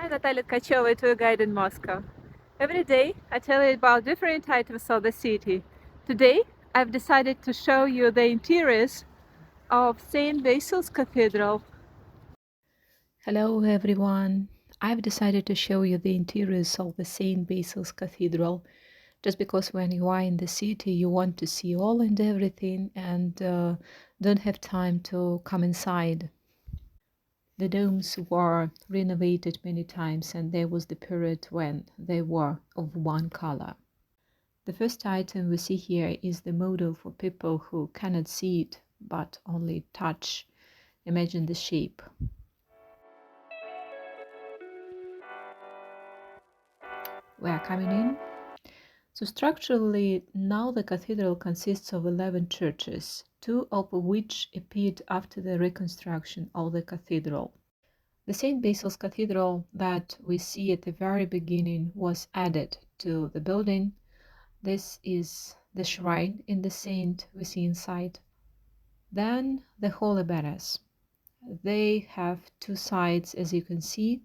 Hi, Natalia Tkacheva, tour guide in Moscow. Every day I tell you about different items of the city. Today I've decided to show you the interiors of St. Basil's Cathedral. Hello everyone. I've decided to show you the interiors of the St. Basil's Cathedral just because when you are in the city you want to see all and everything and don't have time to come inside. The domes were renovated many times and there was the period when they were of one color. The first item we see here is the model for people who cannot see it but only touch. Imagine the shape. We are coming in. So structurally, now the cathedral consists of 11 churches, two of which appeared after the reconstruction of the cathedral. The St. Basil's Cathedral that we see at the very beginning was added to the building. This is the shrine in the saint we see inside. Then the holy banners. They have two sides, as you can see.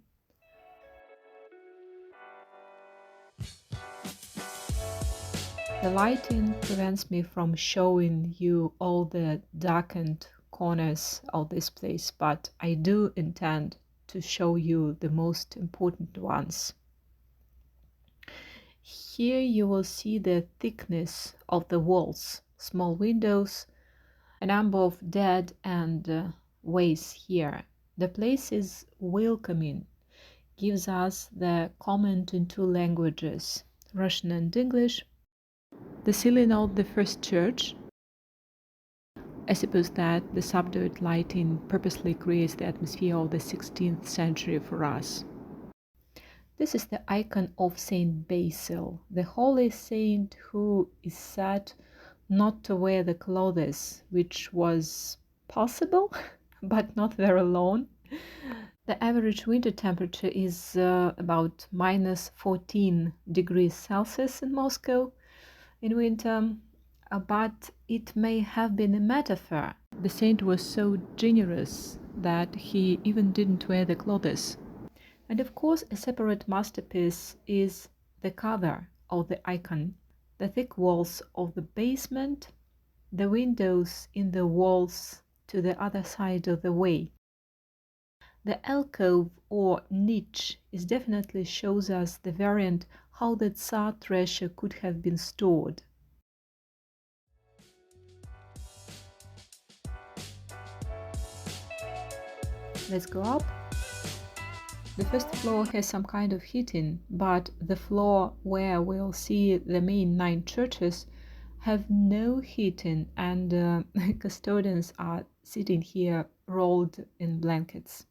The lighting prevents me from showing you all the darkened corners of this place, but I do intend to show you the most important ones. Here you will see the thickness of the walls, small windows, a number of dead and ways here. The place is welcoming, gives us the comment in two languages, Russian and English. The ceiling of the first church, I suppose that the subdued lighting purposely creates the atmosphere of the 16th century for us. This is the icon of Saint Basil, the holy saint who is said not to wear the clothes, which was possible, but not very long. The average winter temperature is about minus 14 degrees Celsius in Moscow in winter, but it may have been a metaphor. The saint was so generous that he even didn't wear the clothes. And of course, a separate masterpiece is the cover of the icon. The thick walls of the basement, the windows in the walls to the other side of the way. The alcove or niche is definitely shows us the variant how the Tsar treasure could have been stored. Let's go up. The first floor has some kind of heating, but the floor where we'll see the main 9 churches have no heating, and custodians are sitting here rolled in blankets.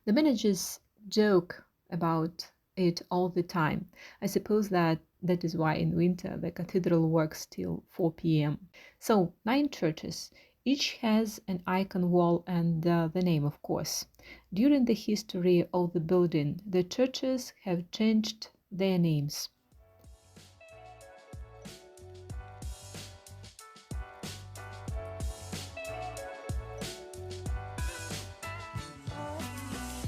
The managers joke about it all the time. I suppose that is why in winter the cathedral works till 4 p.m. So 9 churches. Each has an icon wall and the name, of course. During the history of the building, the churches have changed their names.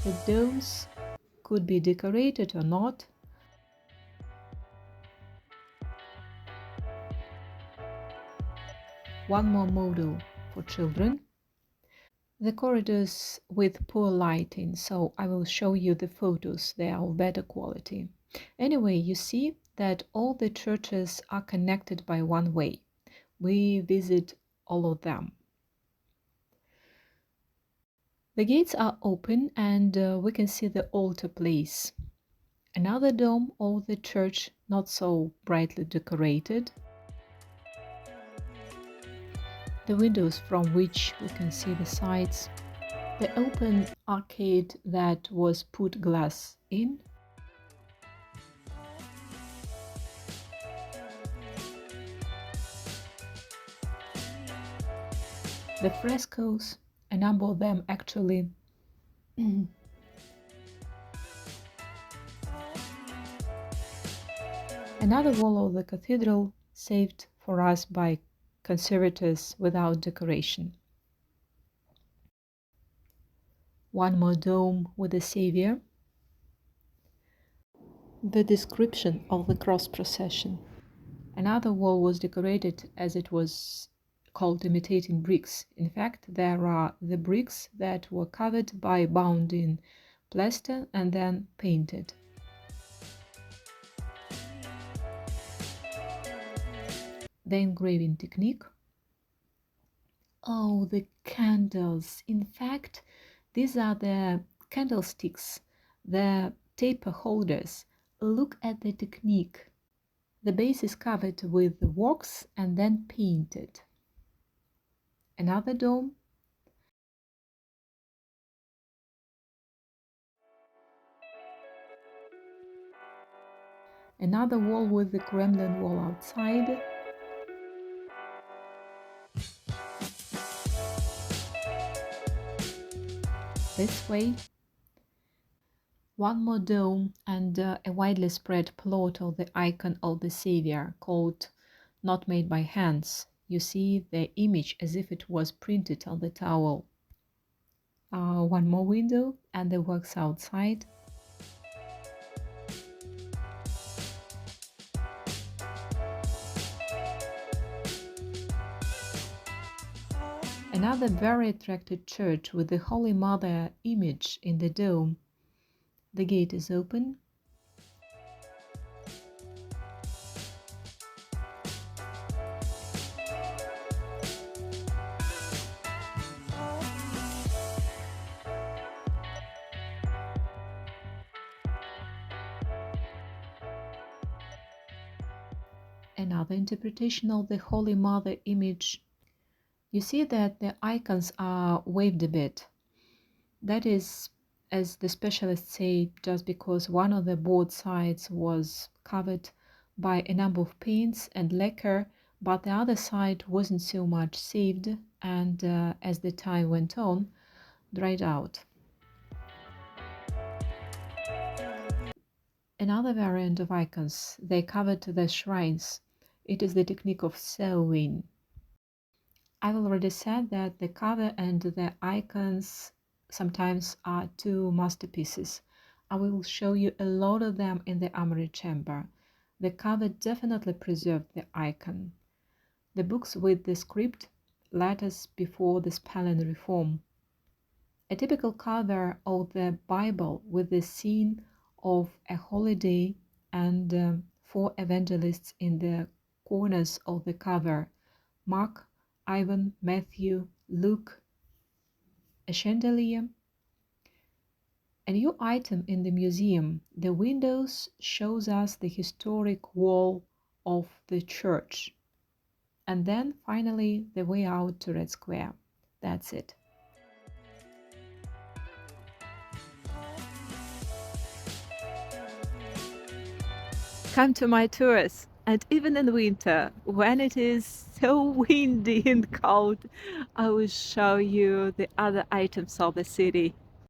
The domes could be decorated or not. One more model for children. The corridors with poor lighting, so I will show you the photos, they are of better quality. Anyway, you see that all the churches are connected by one way. We visit all of them. The gates are open and we can see the altar place. Another dome of the church, not so brightly decorated. The windows from which we can see the sides. The open arcade that was put glass in. The frescoes, a number of them actually. Another wall of the cathedral saved for us by conservators without decoration. One more dome with a savior. The description of the cross procession. Another wall was decorated as it was called imitating bricks. In fact, there are the bricks that were covered by bound in plaster and then painted. The engraving technique. Oh, the candles. In fact, these are the candlesticks, the taper holders. Look at the technique. The base is covered with wax and then painted. Another dome. Another wall with the Kremlin wall outside. This way. One more dome and a widely spread plot of the icon of the Savior called Not Made by Hands. You see the image as if it was printed on the towel. One more window and the works outside. Another very attractive church with the Holy Mother image in the dome. The gate is open. Another interpretation of the Holy Mother image. You see that the icons are waved a bit. That is, as the specialists say, just because one of the board sides was covered by a number of paints and lacquer, but the other side wasn't so much saved and, as the time went on, dried out. Another variant of icons, they covered the shrines. It is the technique of sewing. I've already said that the cover and the icons sometimes are two masterpieces. I will show you a lot of them in the armory chamber. The cover definitely preserved the icon. The books with the script, letters before the spelling reform. A typical cover of the Bible with the scene of a holiday and four evangelists in the corners of the cover: Mark, Ivan, Matthew, Luke, a chandelier. A new item in the museum, the windows, shows us the historic wall of the church. And then finally the way out to Red Square. That's it. Come to my tours, and even in winter, when it is so windy and cold, I will show you the other items of the city.